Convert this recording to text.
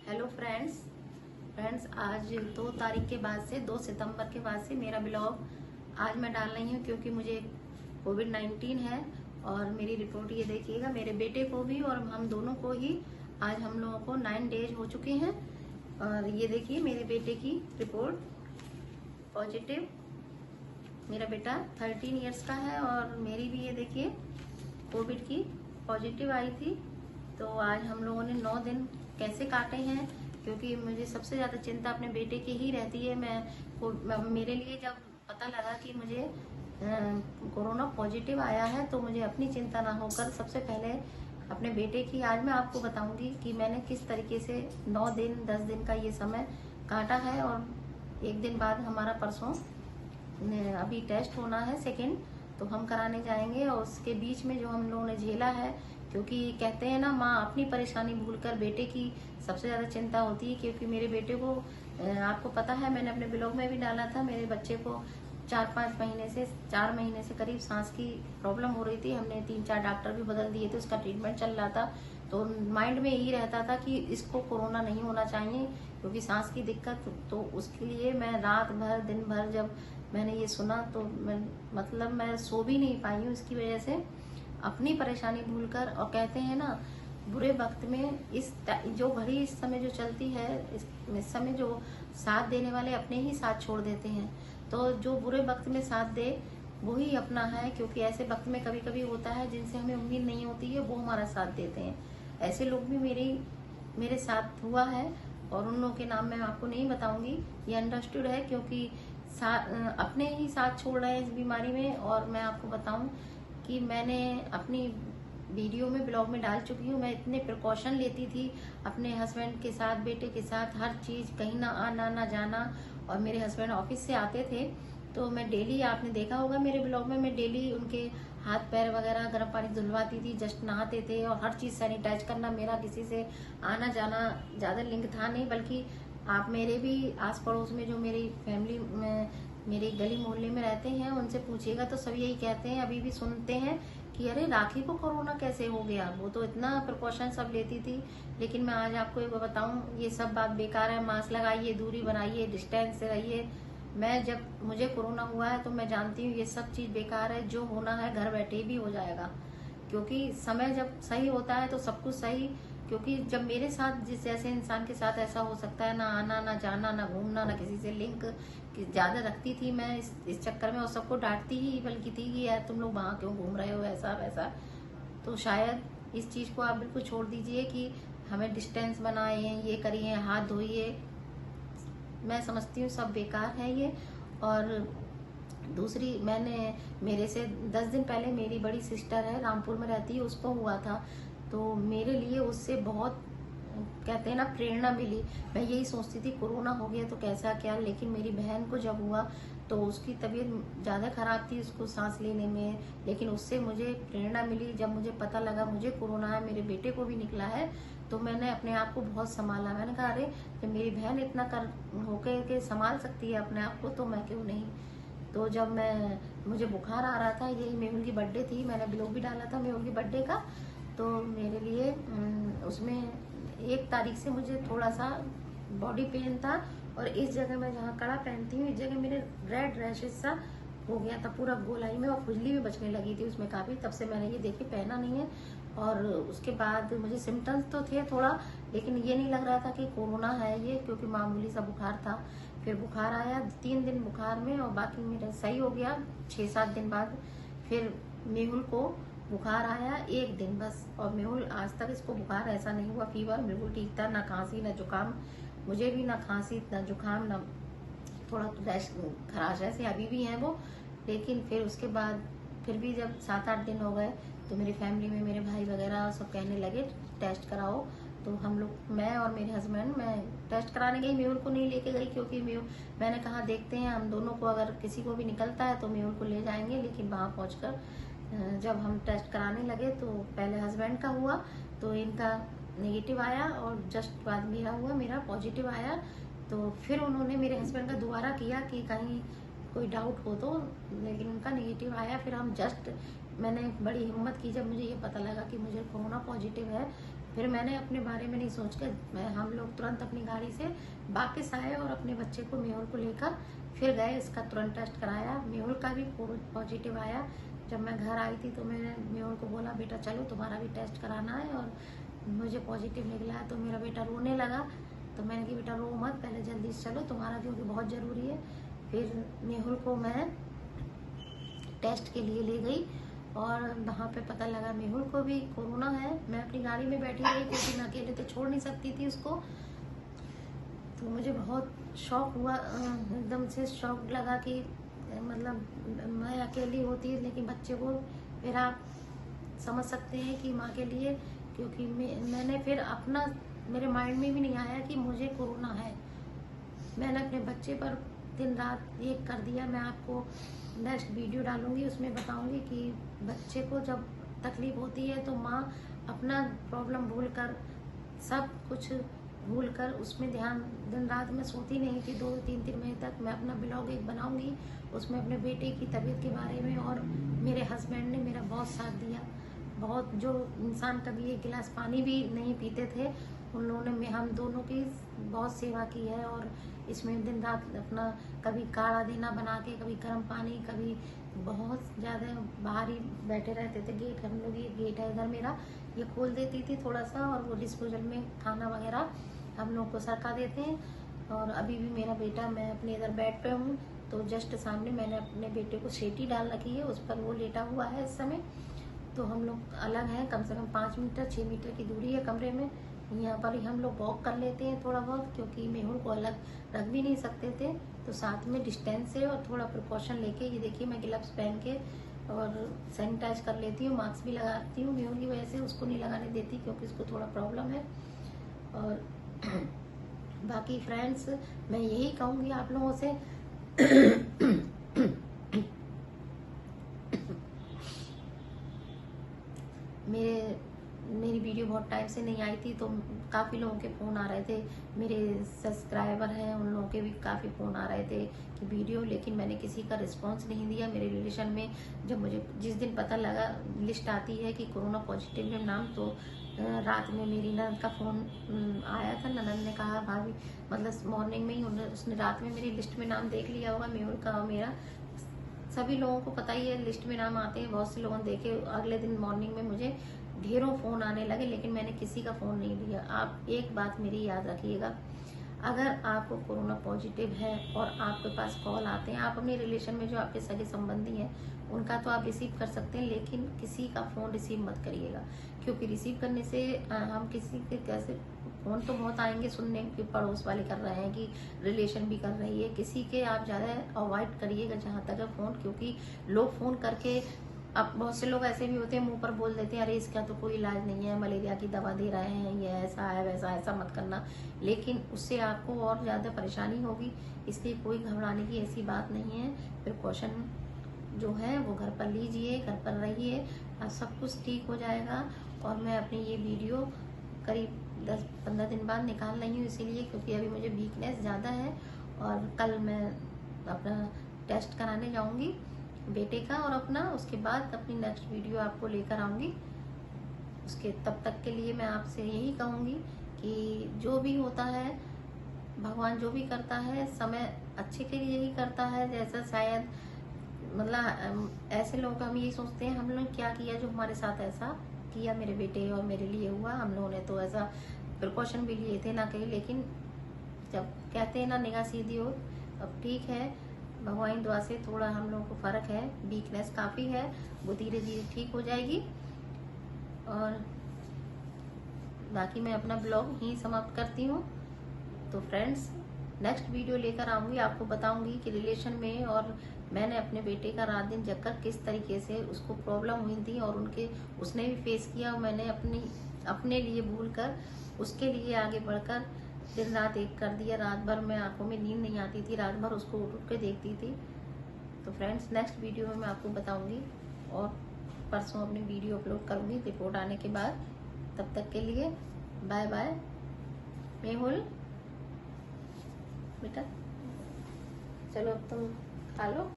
Hello friends आज 2 तारीख के बाद से 2 सितंबर के बाद से मेरा ब्लॉग आज मैं डाल रही हूँ क्योंकि मुझे कोविड-19 है। और मेरी रिपोर्ट ये देखिएगा, मेरे बेटे को भी और हम दोनों को ही आज हम लोगों को 9 डेज हो चुके हैं। और ये देखिए मेरे बेटे की रिपोर्ट पॉजिटिव। मेरा बेटा 13 इयर्स का है और मेरी भी ये देखिए कोविड की पॉजिटिव आई थी। तो आज हम लोगों ने 9 दिन कैसे काटे हैं, क्योंकि मुझे सबसे ज़्यादा चिंता अपने बेटे की ही रहती है। मेरे लिए जब पता लगा कि मुझे कोरोना पॉजिटिव आया है तो मुझे अपनी चिंता ना होकर सबसे पहले अपने बेटे की आज मैं आपको बताऊंगी कि मैंने किस तरीके से 9 दिन 10 दिन का ये समय काटा है। और एक दिन बाद हमारा परसों अभी टेस्ट होना है सेकेंड, तो हम कराने जाएंगे। और उसके बीच में जो हम लोगों ने झेला है, क्योंकि कहते हैं ना, माँ अपनी परेशानी भूलकर बेटे की सबसे ज़्यादा चिंता होती है। क्योंकि मेरे बेटे को आपको पता है, मैंने अपने ब्लॉग में भी डाला था, मेरे बच्चे को 4 महीने से करीब सांस की प्रॉब्लम हो रही थी। हमने 3-4 डॉक्टर भी बदल दिए थे, उसका ट्रीटमेंट चल रहा था। तो माइंड में यही रहता था कि इसको कोरोना नहीं होना चाहिए क्योंकि सांस की दिक्कत। तो उसके लिए मैं रात भर दिन भर जब मैंने ये सुना तो मैं सो भी नहीं पाई हूँ इसकी वजह से, अपनी परेशानी भूलकर। और कहते हैं ना, बुरे वक्त में जो घड़ी इस समय जो चलती है, इस समय जो साथ देने वाले अपने ही साथ छोड़ देते हैं। तो जो बुरे वक्त में साथ दे वो ही अपना है, क्योंकि ऐसे वक्त में कभी कभी होता है जिनसे हमें उम्मीद नहीं होती है, वो हमारा साथ देते हैं। ऐसे लोग भी मेरे साथ हुआ है और उन लोगों के नाम मैं आपको नहीं बताऊंगी, ये अंडरस्टूड है, क्योंकि अपने ही साथ छोड़ रहे हैं इस बीमारी में। और मैं आपको बताऊं कि मैंने अपनी वीडियो में ब्लॉग में डाल चुकी हूँ, मैं इतने प्रिकॉशन लेती थी अपने हस्बैंड के साथ, बेटे के साथ, हर चीज़, कहीं ना आना ना जाना। और मेरे हस्बैंड ऑफिस से आते थे तो मैं डेली, आपने देखा होगा मेरे ब्लॉग में, मैं डेली उनके हाथ पैर वगैरह गर्म पानी धुलवाती थी, जस्ट नहाते थे। और हर चीज़ सैनिटाइज करना, मेरा किसी से आना जाना ज़्यादा लिंक था नहीं, बल्कि आप मेरे भी आस पड़ोस में जो मेरी फैमिली में मेरे गली मोहल्ले में रहते हैं उनसे पूछिएगा तो सब यही कहते हैं, अभी भी सुनते हैं कि अरे राखी को कोरोना कैसे हो गया, वो तो इतना प्रिकॉशन सब लेती थी। लेकिन मैं आज आपको एक बताऊं, ये सब बात बेकार है। मास्क लगाइए, दूरी बनाइए, डिस्टेंस से रहिए। मैं जब मुझे कोरोना हुआ है तो मैं जानती हूँ ये सब चीज़ बेकार है। जो होना है घर बैठे भी हो जाएगा, क्योंकि समय जब सही होता है तो सब कुछ सही। क्योंकि जब मेरे साथ जिस जैसे इंसान के साथ ऐसा हो सकता है, ना आना ना जाना ना घूमना ना किसी से लिंक ज़्यादा रखती थी मैं इस चक्कर में, और सबको डांटती ही बल्कि थी कि यार तुम लोग वहाँ क्यों घूम रहे हो, ऐसा वैसा। तो शायद इस चीज़ को आप बिल्कुल छोड़ दीजिए कि हमें डिस्टेंस बनाए, ये करिए, हाथ धोइए। मैं समझती हूँ सब बेकार है ये। और दूसरी, मेरे से 10 दिन पहले मेरी बड़ी सिस्टर है, रामपुर में रहती है, उसको हुआ था। तो मेरे लिए उससे बहुत, कहते हैं ना, प्रेरणा मिली। मैं यही सोचती थी कोरोना हो गया तो कैसा क्या, लेकिन मेरी बहन को जब हुआ तो उसकी तबीयत ज़्यादा ख़राब थी, उसको सांस लेने में। लेकिन उससे मुझे प्रेरणा मिली। जब मुझे पता लगा मुझे कोरोना है, मेरे बेटे को भी निकला है, तो मैंने अपने आप को बहुत संभाला। मैंने कहा अरे जब मेरी बहन इतना कर होकर के संभाल सकती है अपने आप को, तो मैं क्यों नहीं। तो जब मुझे बुखार आ रहा था, यही मेहुल की बर्थडे थी, मैंने ब्लॉग भी डाला था मेहुल की बर्थडे का। तो मेरे लिए उसमें 1 तारीख से मुझे थोड़ा सा बॉडी पेन था, और इस जगह मैं जहाँ कड़ा पहनती हूँ, इस जगह मेरे रेड रैशेज सा हो गया था पूरा गोलाई में, और खुजली भी बचने लगी थी उसमें काफ़ी। तब से मैंने ये देखिए पहना नहीं है। और उसके बाद मुझे सिम्टम्स तो थे थोड़ा, लेकिन ये नहीं लग रहा था कि कोरोना है ये, क्योंकि मामूली सा बुखार था। फिर बुखार आया 3 दिन बुखार में, और बाकी मेरा सही हो गया 6-7 दिन बाद। फिर मेहुल को बुखार आया 1 दिन बस, और मेहुल आज तक इसको बुखार ऐसा नहीं हुआ, फीवर बिल्कुल ठीक था, ना खांसी ना जुकाम। मुझे भी ना खांसी ना जुकाम, ना थोड़ा तो खराश ऐसे अभी भी हैं वो। लेकिन फिर उसके बाद फिर भी जब 7-8 दिन हो गए तो मेरी फैमिली में मेरे भाई वगैरह सब कहने लगे टेस्ट कराओ। तो हम लोग, मैं और मेरे हस्बैंड, मैं टेस्ट कराने गई, मेहुल को नहीं लेके गई, क्योंकि मैंने कहा देखते हैं हम दोनों को, अगर किसी को भी निकलता है तो मेहुल को ले जाएंगे। लेकिन वहाँ पहुँचकर जब हम टेस्ट कराने लगे तो पहले हस्बैंड का हुआ तो इनका नेगेटिव आया, और जस्ट बाद मेरा हुआ, मेरा पॉजिटिव आया। तो फिर उन्होंने मेरे हस्बैंड का दोबारा किया कि कहीं कोई डाउट हो तो, लेकिन उनका नेगेटिव आया। फिर मैंने बड़ी हिम्मत की जब मुझे ये पता लगा कि मुझे कोरोना पॉजिटिव है। फिर मैंने अपने बारे में नहीं सोच कर हम लोग तुरंत अपनी गाड़ी से वापस आए और अपने बच्चे को मेहुल को लेकर फिर गए। इसका तुरंत टेस्ट कराया, मेहुल का भी पॉजिटिव आया। जब मैं घर आई थी तो मैंने मेहुल को बोला बेटा चलो तुम्हारा भी टेस्ट कराना है, और मुझे पॉजिटिव निकला है। तो मेरा बेटा रोने लगा, तो मैंने कहा बेटा रो मत, पहले जल्दी से चलो तुम्हारा, क्योंकि बहुत ज़रूरी है। फिर मेहुल को मैं टेस्ट के लिए ले गई और वहाँ पे पता लगा मेहुल को भी कोरोना है। मैं अपनी गाड़ी में बैठी रही क्योंकि मैं अकेले तो छोड़ नहीं सकती थी उसको। तो मुझे बहुत शौक हुआ, एकदम से शौक लगा कि मतलब मैं अकेली होती लेकिन बच्चे को, फिर आप समझ सकते हैं कि माँ के लिए, क्योंकि मैंने फिर अपना, मेरे माइंड में भी नहीं आया कि मुझे कोरोना है। मैंने अपने बच्चे पर दिन रात एक कर दिया। मैं आपको नेक्स्ट वीडियो डालूंगी, उसमें बताऊंगी कि बच्चे को जब तकलीफ होती है तो माँ अपना प्रॉब्लम भूलकर, सब कुछ भूलकर उसमें ध्यान, दिन रात में सोती नहीं थी 2-3 बजे तक। मैं अपना ब्लॉग एक बनाऊंगी, उसमें अपने बेटे की तबीयत के बारे में, और मेरे हस्बैंड ने मेरा बहुत साथ दिया। बहुत, जो इंसान कभी एक गिलास पानी भी नहीं पीते थे, उन लोगों ने हम दोनों की बहुत सेवा की है। और इसमें दिन रात अपना कभी काढ़ा देना बना के, कभी गर्म पानी, कभी बहुत ज़्यादा बाहर ही बैठे रहते थे। गेट, हम लोग ये गेट है इधर मेरा, ये खोल देती थी थोड़ा सा, और वो डिस्पोजल में खाना वगैरह हम लोग को सरका देते हैं। और अभी भी मेरा बेटा, मैं अपने इधर बेड पे हूँ तो जस्ट सामने मैंने अपने बेटे को सेटी डाल रखी है, उस पर वो लेटा हुआ है इस समय। तो हम लोग अलग हैं, कम से कम 5 मीटर 6 मीटर की दूरी है कमरे में। यहाँ पर ही हम लोग वॉक कर लेते हैं थोड़ा बहुत, क्योंकि मेहुल को अलग रख भी नहीं सकते थे। तो साथ में डिस्टेंस से और थोड़ा प्रिकॉशन लेके, ये देखिए मैं ग्लव्स पहन के और सैनिटाइज कर लेती हूँ, मास्क भी लगाती हूँ। मेहुल की वजह से उसको नहीं लगाने देती क्योंकि उसको थोड़ा प्रॉब्लम है। और बाकी फ्रेंड्स, मैं यही कहूँगी आप लोगों से मेरी वीडियो बहुत टाइम से नहीं आई थी, तो काफ़ी लोगों के फ़ोन आ रहे थे, मेरे सब्सक्राइबर हैं उन लोगों के भी काफ़ी फ़ोन आ रहे थे कि वीडियो, लेकिन मैंने किसी का रिस्पांस नहीं दिया। मेरे रिलेशन में जब मुझे जिस दिन पता लगा, लिस्ट आती है कि कोरोना पॉजिटिव है नाम, तो रात में मेरी ननद का फ़ोन आया था। ननद ने कहा भाभी, मतलब मॉर्निंग में ही उसने रात में मेरी लिस्ट में नाम देख लिया होगा, मेहुल का और मेरा। सभी लोगों को पता ही है लिस्ट में नाम आते हैं, बहुत से लोगों ने देखे। अगले दिन मॉर्निंग में मुझे ढेरों फ़ोन आने लगे, लेकिन मैंने किसी का फ़ोन नहीं लिया। आप एक बात मेरी याद रखिएगा, अगर आपको कोरोना पॉजिटिव है और आपके पास कॉल आते हैं, आप अपने रिलेशन में जो आपके सगे संबंधी हैं उनका तो आप रिसीव कर सकते हैं, लेकिन किसी का फ़ोन रिसीव मत करिएगा। क्योंकि रिसीव करने से हम किसी के कैसे, फ़ोन तो बहुत आएंगे सुनने के, पड़ोस वाले कर रहे हैं कि रिलेशन भी कर रही है, किसी के आप ज़्यादा अवॉइड करिएगा जहाँ तक है फ़ोन। क्योंकि लोग फ़ोन करके, अब बहुत से लोग ऐसे भी होते हैं मुंह पर बोल देते हैं अरे इसका तो कोई इलाज नहीं है, मलेरिया की दवा दे रहे हैं, ये ऐसा है वैसा, ऐसा मत करना, लेकिन उससे आपको और ज़्यादा परेशानी होगी। इसलिए कोई घबराने की ऐसी बात नहीं है। प्रिकॉशन जो है वो घर पर लीजिए, घर पर रहिए, सब कुछ ठीक हो जाएगा। और मैं अपनी ये वीडियो करीब 10-15 दिन बाद निकाल रही हूँ, इसीलिए क्योंकि अभी मुझे वीकनेस ज़्यादा है। और कल मैं अपना टेस्ट कराने जाऊँगी बेटे का और अपना, उसके बाद अपनी नेक्स्ट वीडियो आपको लेकर आऊँगी। उसके तब तक के लिए मैं आपसे यही कहूँगी कि जो भी होता है, भगवान जो भी करता है समय अच्छे के लिए ही करता है। जैसा शायद मतलब ऐसे लोग हम यही सोचते हैं हम लोग क्या किया जो हमारे साथ ऐसा किया, मेरे बेटे और मेरे लिए हुआ। हम लोगों ने तो ऐसा प्रिकॉशन भी लिए थे ना कहीं, लेकिन जब कहते हैं ना निगाह सीधी हो, अब ठीक है, भगवान की दुआ से थोड़ा हम लोगों को फ़र्क है, वीकनेस काफ़ी है, वो धीरे धीरे ठीक हो जाएगी। और बाकी मैं अपना ब्लॉग ही समाप्त करती हूँ। तो फ्रेंड्स, नेक्स्ट वीडियो लेकर आऊँगी, आपको बताऊँगी कि रिलेशन में और मैंने अपने बेटे का रात दिन जगकर किस तरीके से उसको प्रॉब्लम हुई थी और उसने भी फेस किया, और मैंने अपने लिए भूल कर उसके लिए आगे बढ़कर दिन रात एक कर दिया। रात भर में आंखों में नींद नहीं आती थी, रात भर उसको उठ के देखती थी। तो फ्रेंड्स, नेक्स्ट वीडियो में मैं आपको बताऊंगी और परसों अपनी वीडियो अपलोड करूंगी रिपोर्ट आने के बाद। तब तक के लिए बाय बाय। मेहुल बेटा, चलो अब तुम खा लो।